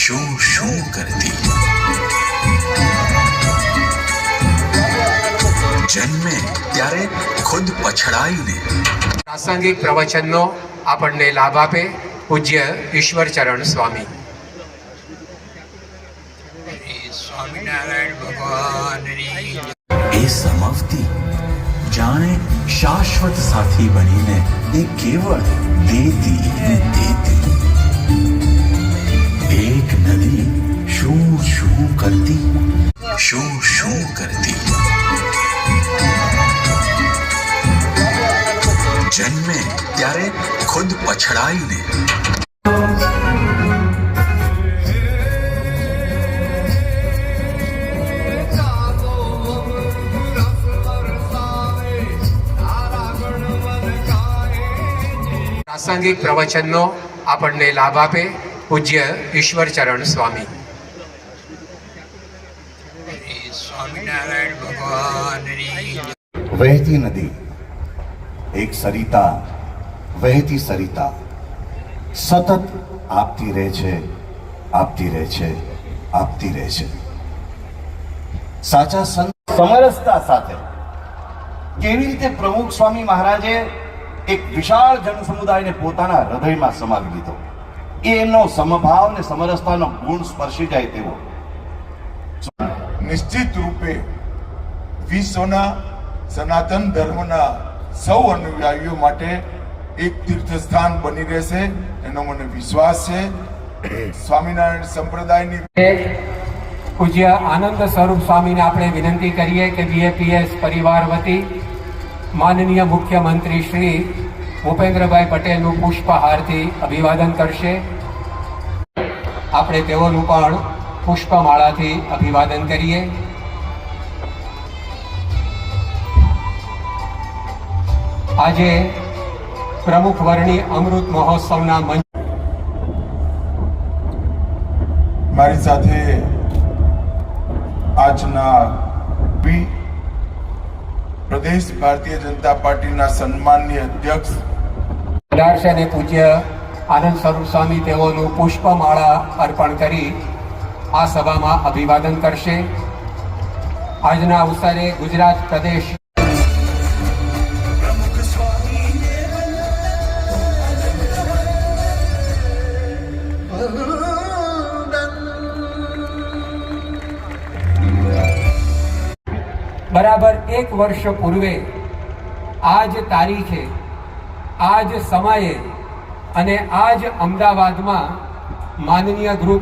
શું શું કરતી, જન્મે ત્યારે ખુદ પછડાઈને પ્રાસંગિક પ્રવચનનો આપણને લાભ આપે પૂજ્ય ઈશ્વરચરણ સ્વામી. સ્વામિનારાયણ ભગવાનની એ સમવતી જાણે શાશ્વત સાથી બનીને એ કેવળ દેતી ને દેતી. એક નદી શું શું કરતી, શું શું કરતી, જન્મે ત્યારે ખુદ પછડાઈને પ્રાસંગિક પ્રવચનનો આપણને લાભ આપે પૂજ્ય ઈશ્વરચરણ સ્વામી. સ્વામિનારાયણ ભગવાનની વહેતી નદી, એક સરિતા, વહેતી સરિતા સતત આપતી રહે છે, આપતી રહે છે, આપતી રહે છે. સાચા સંત સમરસતા સાથે કેવી રીતે પ્રમુખ સ્વામી મહારાજે એક વિશાળ જન સમુદાયને પોતાના હૃદયમાં સમાવી લીધો, એ એમનો સમભાવ ને સમરસતાનો ગુણ સ્પર્શી જાય તેવો. નિશ્ચિત રૂપે વિશ્વના સનાતન ધર્મના સૌ અનુયાયીઓ માટે એક તીર્થસ્થાન બની રહેશે એનો મને વિશ્વાસ છે. સ્વામિનારાયણ સંપ્રદાયની પૂજ્ય આનંદ સ્વરૂપ સ્વામીને આપણે વિનંતી કરીએ કે બીએપીએસ પરિવાર વતી માનનીય મુખ્યમંત્રી શ્રી ભૂપેન્દ્રભાઈ પટેલનું પુષ્પહારથી અભિવાદન કરશે. આપણે તેઓનું પણ પુષ્પમાળાથી અભિવાદન કરીએ. આજે પ્રમુખ વર્ણી અમૃત મહોત્સવના મંચ મારી સાથે આજના પ્રદેશ ભારતીય જનતા પાર્ટીના સન્માનીય અધ્યક્ષ પધારશે અને પૂજ્ય આનંદ સ્વરૂપ સ્વામી તેઓનું પુષ્પમાળા અર્પણ કરી આ સભામાં અભિવાદન કરશે. આજના અવસરે ગુજરાત પ્રદેશ બરાબર એક વર્ષ પૂર્વે આ જ તારીખે, આ જ સમયે અને આ જ અમદાવાદમાં માનનીય ગૃહ